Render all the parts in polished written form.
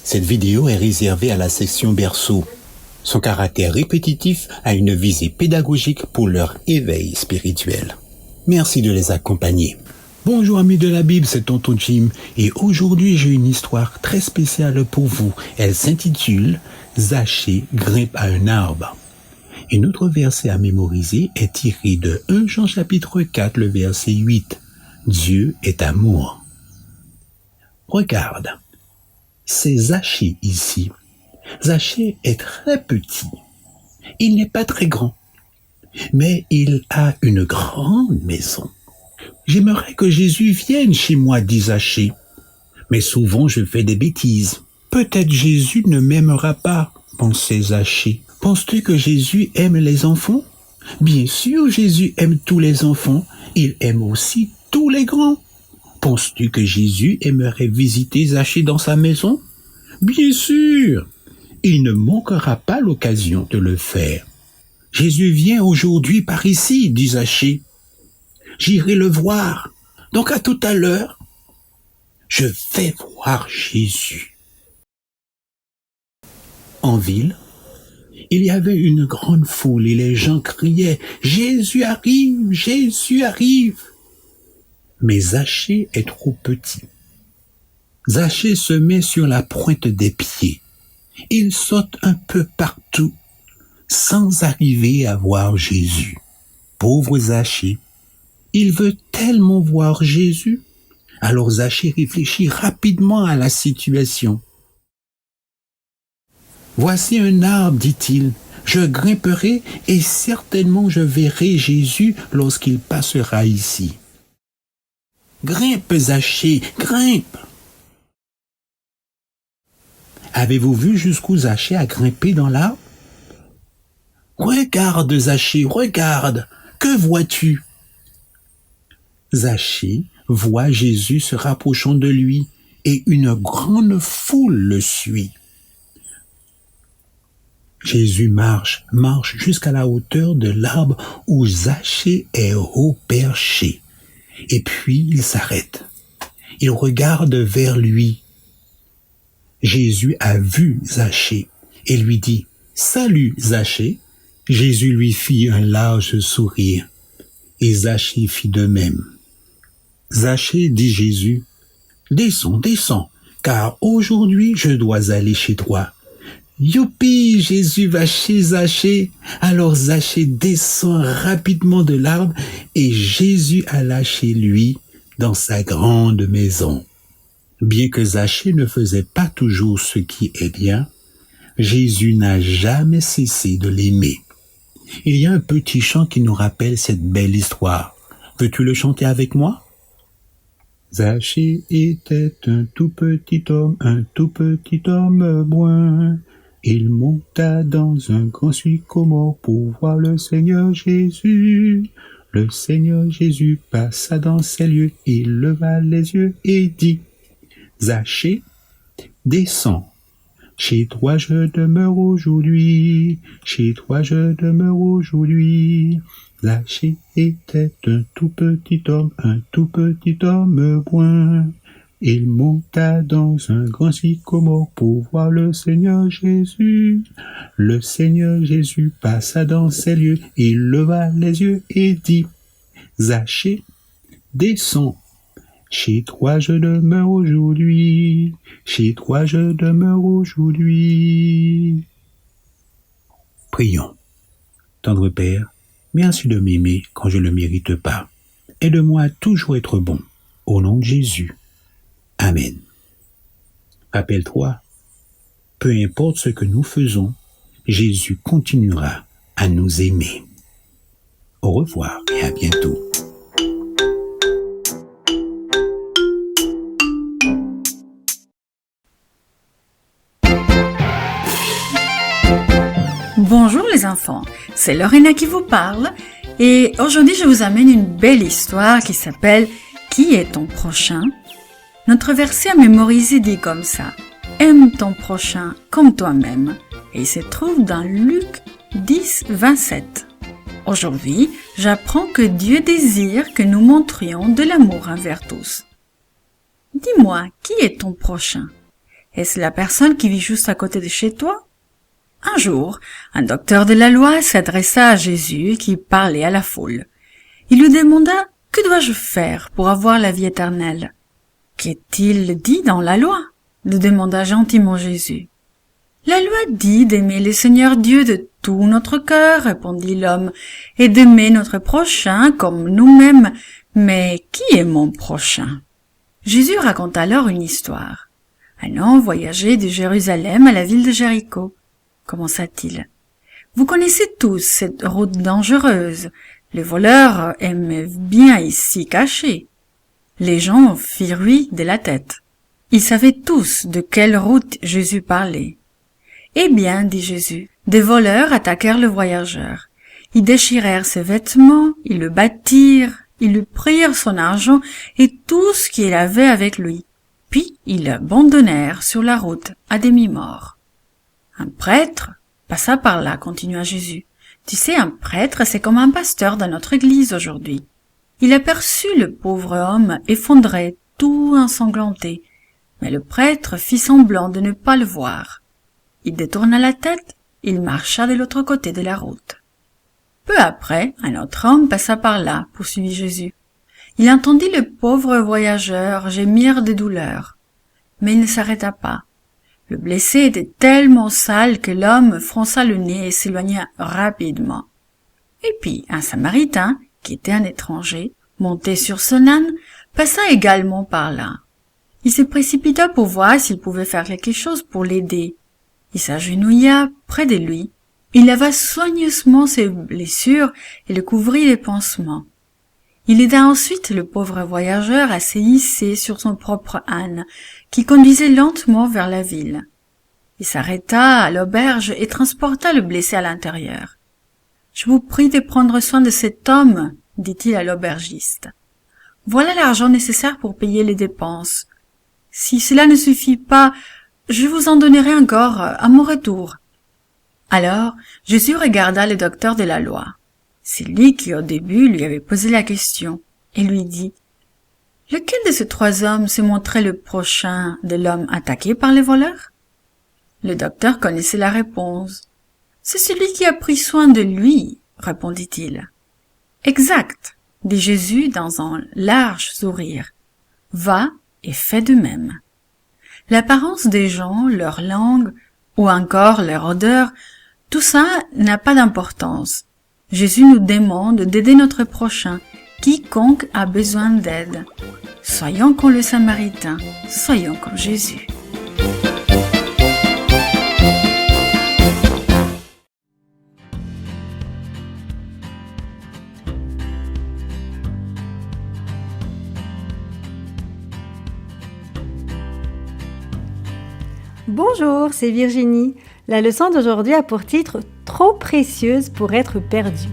Cette vidéo est réservée à la section berceau. Son caractère répétitif a une visée pédagogique pour leur éveil spirituel. Merci de les accompagner. Bonjour amis de la Bible, c'est Tonton Jim et aujourd'hui j'ai une histoire très spéciale pour vous. Elle s'intitule « Zachée grimpe à un arbre ». Et notre verset à mémoriser est tiré de 1 Jean chapitre 4, le verset 8. Dieu est amour. Regarde, c'est Zachée ici. Zachée est très petit. Il n'est pas très grand, mais il a une grande maison. J'aimerais que Jésus vienne chez moi, dit Zachée. Mais souvent je fais des bêtises. Peut-être Jésus ne m'aimera pas, pensait Zachée. Penses-tu que Jésus aime les enfants? Bien sûr, Jésus aime tous les enfants. Il aime aussi tous les grands. Penses-tu que Jésus aimerait visiter Zachée dans sa maison? Bien sûr, il ne manquera pas l'occasion de le faire. Jésus vient aujourd'hui par ici, dit Zachée. J'irai le voir. Donc à tout à l'heure, je vais voir Jésus. En ville, il y avait une grande foule et les gens criaient « Jésus arrive, Jésus arrive !» Mais Zachée est trop petit. Zachée se met sur la pointe des pieds. Il saute un peu partout sans arriver à voir Jésus. Pauvre Zachée. Il veut tellement voir Jésus. Alors Zachée réfléchit rapidement à la situation. Voici un arbre, dit-il. Je grimperai et certainement je verrai Jésus lorsqu'il passera ici. Grimpe, Zachée, grimpe! Avez-vous vu jusqu'où Zachée a grimpé dans l'arbre? Regarde, Zachée, regarde! Que vois-tu? Zachée voit Jésus se rapprochant de lui et une grande foule le suit. Jésus marche jusqu'à la hauteur de l'arbre où Zachée est haut perché. Et puis il s'arrête. Il regarde vers lui. Jésus a vu Zachée et lui dit « Salut Zachée !» Jésus lui fit un large sourire et Zachée fit de même. Zachée, dit Jésus, « Descends, descends, car aujourd'hui je dois aller chez toi. » Youpi, Jésus va chez Zachée. Alors Zachée descend rapidement de l'arbre et Jésus alla chez lui dans sa grande maison. Bien que Zachée ne faisait pas toujours ce qui est bien, Jésus n'a jamais cessé de l'aimer. Il y a un petit chant qui nous rappelle cette belle histoire. Veux-tu le chanter avec moi? Zachée était un tout petit homme brun. Il monta dans un grand sycomore pour voir le Seigneur Jésus. Le Seigneur Jésus passa dans ces lieux, il leva les yeux et dit, « Zachée, descends, chez toi je demeure aujourd'hui, chez toi je demeure aujourd'hui. » Zachée était un tout petit homme brun. Il monta dans un grand sycomore pour voir le Seigneur Jésus. Le Seigneur Jésus passa dans ces lieux, il leva les yeux et dit, « Zachée, descends, chez toi je demeure aujourd'hui, chez toi je demeure aujourd'hui. » Prions. Tendre Père, merci de m'aimer quand je ne le mérite pas. Aide-moi à toujours être bon. Au nom de Jésus. Amen. Rappelle-toi, peu importe ce que nous faisons, Jésus continuera à nous aimer. Au revoir et à bientôt. Bonjour les enfants, c'est Lorena qui vous parle et aujourd'hui je vous amène une belle histoire qui s'appelle « Qui est ton prochain ?» Notre verset à mémoriser dit comme ça « Aime ton prochain comme toi-même » et il se trouve dans Luc 10, 27. Aujourd'hui, j'apprends que Dieu désire que nous montrions de l'amour envers tous. Dis-moi, qui est ton prochain? Est-ce la personne qui vit juste à côté de chez toi? Un jour, un docteur de la loi s'adressa à Jésus qui parlait à la foule. Il lui demanda « Que dois-je faire pour avoir la vie éternelle ?» « Qu'est-il dit dans la loi ?» lui demanda gentiment Jésus. « La loi dit d'aimer le Seigneur Dieu de tout notre cœur, répondit l'homme, et d'aimer notre prochain comme nous-mêmes. Mais qui est mon prochain? Jésus raconte alors une histoire. Un homme voyageait de Jérusalem à la ville de Jéricho. Commença-t-il. Vous connaissez tous cette route dangereuse. Les voleurs aiment bien y s'y cacher. Les gens firent de la tête. Ils savaient tous de quelle route Jésus parlait. Eh bien, dit Jésus, des voleurs attaquèrent le voyageur. Ils déchirèrent ses vêtements, ils le battirent, ils lui prirent son argent et tout ce qu'il avait avec lui. Puis ils l'abandonnèrent sur la route à demi-mort. Un prêtre passa par là, continua Jésus. Tu sais, un prêtre, c'est comme un pasteur dans notre église aujourd'hui. Il aperçut le pauvre homme effondré, tout ensanglanté, mais le prêtre fit semblant de ne pas le voir. Il détourna la tête, il marcha de l'autre côté de la route. Peu après, un autre homme passa par là, poursuivit Jésus. Il entendit le pauvre voyageur gémir de douleur, mais il ne s'arrêta pas. Le blessé était tellement sale que l'homme fronça le nez et s'éloigna rapidement. Et puis un Samaritain, qui était un étranger, monté sur son âne, passa également par là. Il se précipita pour voir s'il pouvait faire quelque chose pour l'aider. Il s'agenouilla près de lui. Il lava soigneusement ses blessures et le couvrit de pansements. Il aida ensuite le pauvre voyageur à se hisser sur son propre âne, qui conduisait lentement vers la ville. Il s'arrêta à l'auberge et transporta le blessé à l'intérieur. « Je vous prie de prendre soin de cet homme, » dit-il à l'aubergiste. « Voilà l'argent nécessaire pour payer les dépenses. Si cela ne suffit pas, je vous en donnerai encore à mon retour. » Alors, Jésus regarda le docteur de la loi. C'est lui qui au début lui avait posé la question, et lui dit « Lequel de ces trois hommes se montrait le prochain de l'homme attaqué par les voleurs ?» Le docteur connaissait la réponse. « C'est celui qui a pris soin de lui, » répondit-il. « Exact, » dit Jésus dans un large sourire. « Va et fais de même. » L'apparence des gens, leur langue, ou encore leur odeur, tout ça n'a pas d'importance. Jésus nous demande d'aider notre prochain, quiconque a besoin d'aide. Soyons comme le Samaritain, soyons comme Jésus. Bonjour, c'est Virginie. La leçon d'aujourd'hui a pour titre « Trop précieuse pour être perdue ».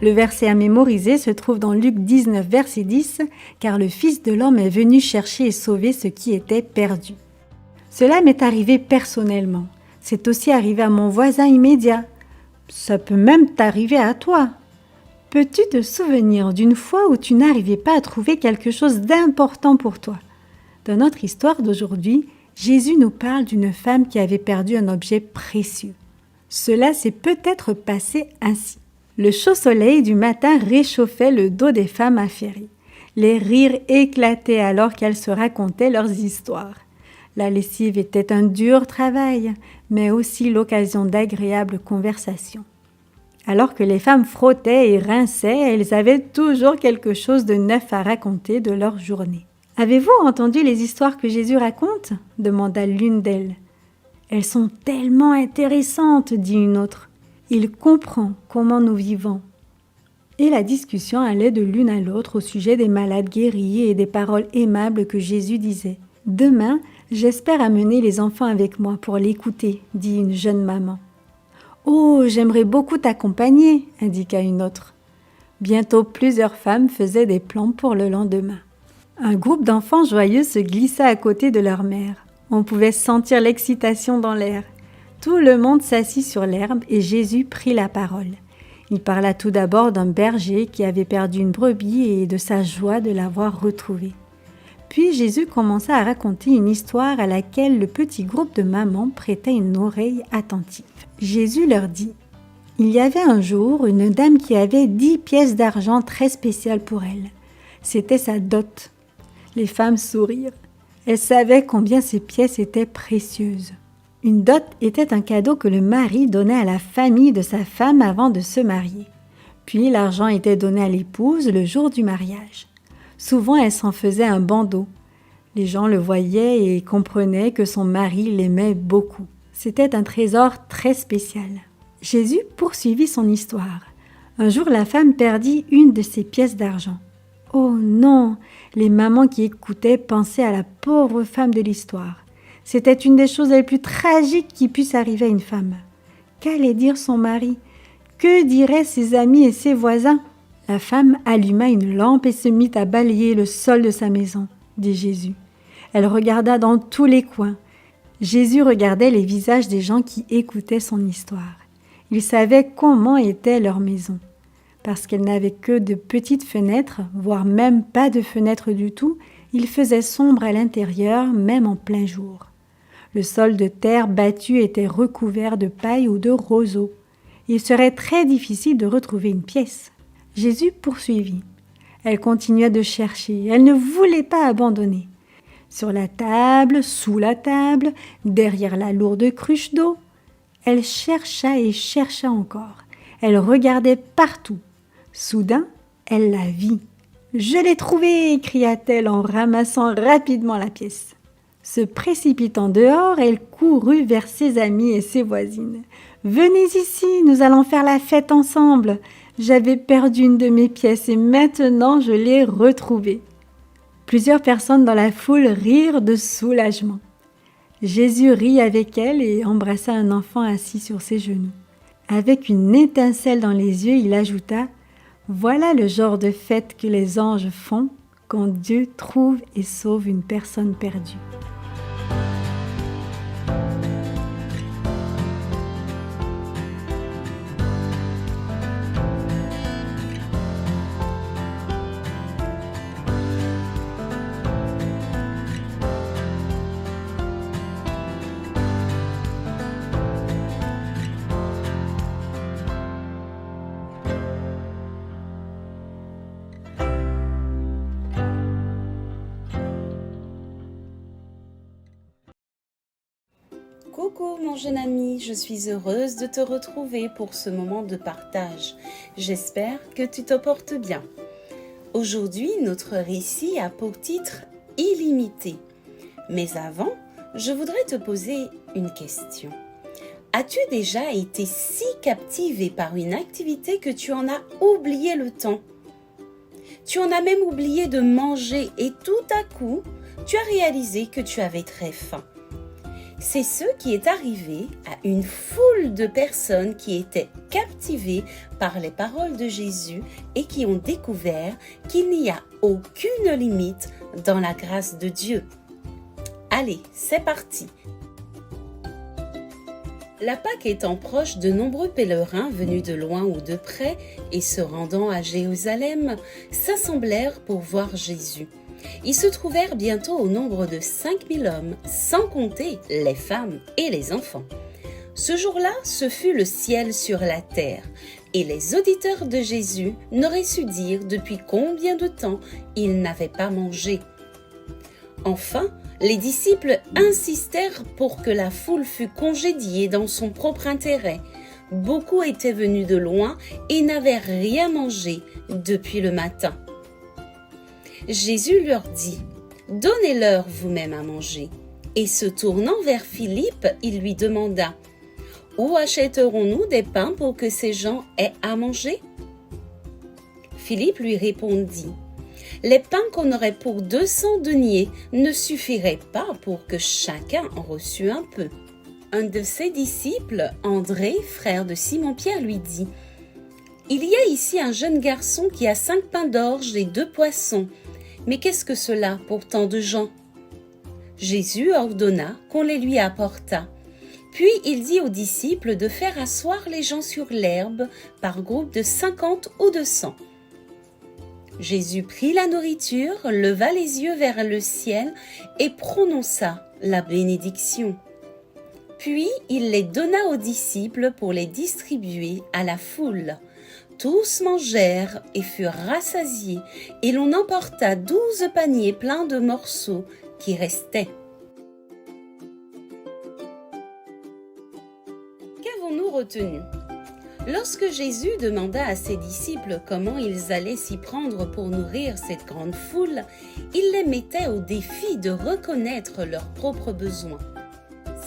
Le verset à mémoriser se trouve dans Luc 19, verset 10, « Car le Fils de l'homme est venu chercher et sauver ce qui était perdu. » Cela m'est arrivé personnellement. C'est aussi arrivé à mon voisin immédiat. Ça peut même t'arriver à toi. Peux-tu te souvenir d'une fois où tu n'arrivais pas à trouver quelque chose d'important pour toi? Dans notre histoire d'aujourd'hui, Jésus nous parle d'une femme qui avait perdu un objet précieux. Cela s'est peut-être passé ainsi. Le chaud soleil du matin réchauffait le dos des femmes affairées. Les rires éclataient alors qu'elles se racontaient leurs histoires. La lessive était un dur travail, mais aussi l'occasion d'agréables conversations. Alors que les femmes frottaient et rinçaient, elles avaient toujours quelque chose de neuf à raconter de leur journée. « Avez-vous entendu les histoires que Jésus raconte ?» demanda l'une d'elles. « Elles sont tellement intéressantes, » dit une autre. « Il comprend comment nous vivons. » Et la discussion allait de l'une à l'autre au sujet des malades guéris et des paroles aimables que Jésus disait. « Demain, j'espère amener les enfants avec moi pour l'écouter, » dit une jeune maman. « Oh, j'aimerais beaucoup t'accompagner, » indiqua une autre. Bientôt, plusieurs femmes faisaient des plans pour le lendemain. Un groupe d'enfants joyeux se glissa à côté de leur mère. On pouvait sentir l'excitation dans l'air. Tout le monde s'assit sur l'herbe et Jésus prit la parole. Il parla tout d'abord d'un berger qui avait perdu une brebis et de sa joie de l'avoir retrouvée. Puis Jésus commença à raconter une histoire à laquelle le petit groupe de mamans prêtait une oreille attentive. Jésus leur dit: « Il y avait un jour une dame qui avait 10 pièces d'argent très spéciales pour elle. C'était sa dot. » Les femmes sourirent. Elles savaient combien ces pièces étaient précieuses. Une dot était un cadeau que le mari donnait à la famille de sa femme avant de se marier. Puis l'argent était donné à l'épouse le jour du mariage. Souvent, elle s'en faisait un bandeau. Les gens le voyaient et comprenaient que son mari l'aimait beaucoup. C'était un trésor très spécial. Jésus poursuivit son histoire. Un jour, la femme perdit une de ses pièces d'argent. Oh non! Les mamans qui écoutaient pensaient à la pauvre femme de l'histoire. C'était une des choses les plus tragiques qui puissent arriver à une femme. Qu'allait dire son mari? Que diraient ses amis et ses voisins? La femme alluma une lampe et se mit à balayer le sol de sa maison, dit Jésus. Elle regarda dans tous les coins. Jésus regardait les visages des gens qui écoutaient son histoire. Il savait comment était leur maison. Parce qu'elle n'avait que de petites fenêtres, voire même pas de fenêtres du tout, il faisait sombre à l'intérieur, même en plein jour. Le sol de terre battue était recouvert de paille ou de roseaux. Il serait très difficile de retrouver une pièce. Jésus poursuivit. Elle continua de chercher. Elle ne voulait pas abandonner. Sur la table, sous la table, derrière la lourde cruche d'eau. Elle chercha et chercha encore. Elle regardait partout. Soudain, elle la vit. « Je l'ai trouvée !» cria-t-elle en ramassant rapidement la pièce. Se précipitant dehors, elle courut vers ses amies et ses voisines. « Venez ici, nous allons faire la fête ensemble. J'avais perdu une de mes pièces et maintenant je l'ai retrouvée. » Plusieurs personnes dans la foule rirent de soulagement. Jésus rit avec elle et embrassa un enfant assis sur ses genoux. Avec une étincelle dans les yeux, il ajouta: « Voilà le genre de fête que les anges font quand Dieu trouve et sauve une personne perdue. » Coucou mon jeune ami, je suis heureuse de te retrouver pour ce moment de partage. J'espère que tu te portes bien. Aujourd'hui, notre récit a pour titre « Illimité ». Mais avant, je voudrais te poser une question. As-tu déjà été si captivé par une activité que tu en as oublié le temps? Tu en as même oublié de manger et tout à coup, tu as réalisé que tu avais très faim. C'est ce qui est arrivé à une foule de personnes qui étaient captivées par les paroles de Jésus et qui ont découvert qu'il n'y a aucune limite dans la grâce de Dieu. Allez, c'est parti! La Pâque étant proche, de nombreux pèlerins venus de loin ou de près et se rendant à Jérusalem s'assemblèrent pour voir Jésus. Ils se trouvèrent bientôt au nombre de 5000 hommes, sans compter les femmes et les enfants. Ce jour-là, ce fut le ciel sur la terre, et les auditeurs de Jésus n'auraient su dire depuis combien de temps ils n'avaient pas mangé. Enfin, les disciples insistèrent pour que la foule fût congédiée dans son propre intérêt. Beaucoup étaient venus de loin et n'avaient rien mangé depuis le matin. Jésus leur dit « Donnez-leur vous-même à manger. » Et se tournant vers Philippe, il lui demanda « Où achèterons-nous des pains pour que ces gens aient à manger ?» Philippe lui répondit « Les pains qu'on aurait pour 200 deniers ne suffiraient pas pour que chacun en reçût un peu. » Un de ses disciples, André, frère de Simon-Pierre, lui dit « Il y a ici un jeune garçon qui a 5 pains d'orge et 2 poissons. Mais qu'est-ce que cela pour tant de gens ?» Jésus ordonna qu'on les lui apportât. Puis il dit aux disciples de faire asseoir les gens sur l'herbe par groupe de 50 ou de 100. Jésus prit la nourriture, leva les yeux vers le ciel et prononça la bénédiction. Puis il les donna aux disciples pour les distribuer à la foule. Tous mangèrent et furent rassasiés, et l'on emporta 12 paniers pleins de morceaux qui restaient. Qu'avons-nous retenu ? Lorsque Jésus demanda à ses disciples comment ils allaient s'y prendre pour nourrir cette grande foule, il les mettait au défi de reconnaître leurs propres besoins.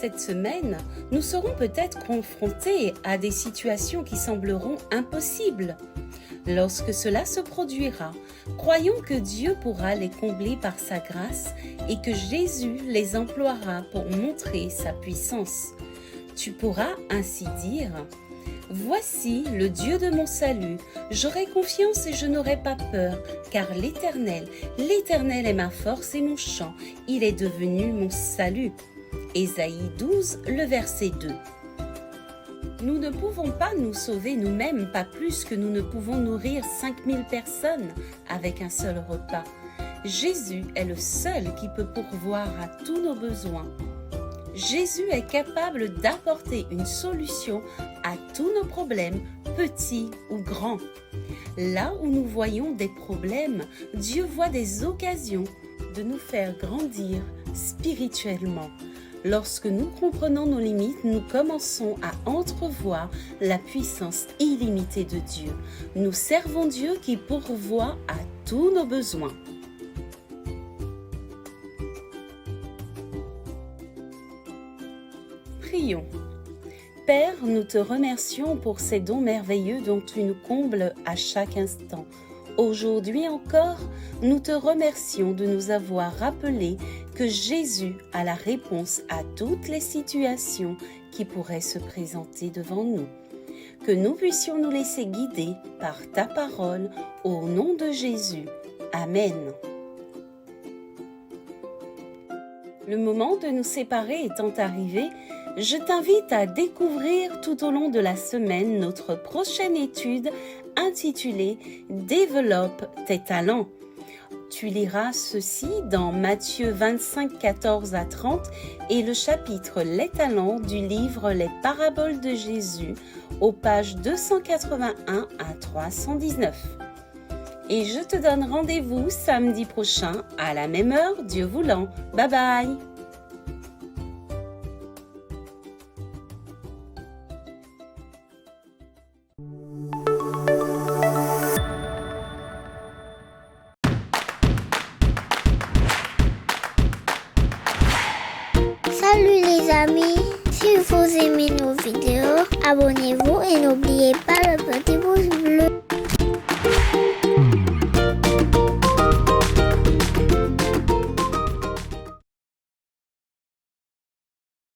Cette semaine, nous serons peut-être confrontés à des situations qui sembleront impossibles. Lorsque cela se produira, croyons que Dieu pourra les combler par sa grâce et que Jésus les emploiera pour montrer sa puissance. Tu pourras ainsi dire: Voici le Dieu de mon salut, j'aurai confiance et je n'aurai pas peur, car l'Éternel est ma force et mon chant, il est devenu mon salut. Ésaïe 12, le verset 2. Nous ne pouvons pas nous sauver nous-mêmes, pas plus que nous ne pouvons nourrir 5000 personnes avec un seul repas. Jésus est le seul qui peut pourvoir à tous nos besoins. Jésus est capable d'apporter une solution à tous nos problèmes, petits ou grands. Là où nous voyons des problèmes, Dieu voit des occasions de nous faire grandir spirituellement. Lorsque nous comprenons nos limites, nous commençons à entrevoir la puissance illimitée de Dieu. Nous servons Dieu qui pourvoit à tous nos besoins. Prions. Père, nous te remercions pour ces dons merveilleux dont tu nous combles à chaque instant. Aujourd'hui encore, nous te remercions de nous avoir rappelé que Jésus a la réponse à toutes les situations qui pourraient se présenter devant nous. Que nous puissions nous laisser guider par ta parole au nom de Jésus. Amen. Le moment de nous séparer étant arrivé, je t'invite à découvrir tout au long de la semaine notre prochaine étude intitulée « Développe tes talents ». Tu liras ceci dans Matthieu 25, 14 à 30 et le chapitre « Les talents » du livre « Les paraboles de Jésus » aux pages 281 à 319. Et je te donne rendez-vous samedi prochain à la même heure, Dieu voulant. Bye bye! Salut les amis, si vous aimez nos vidéos, abonnez-vous et n'oubliez pas le petit pouce bleu.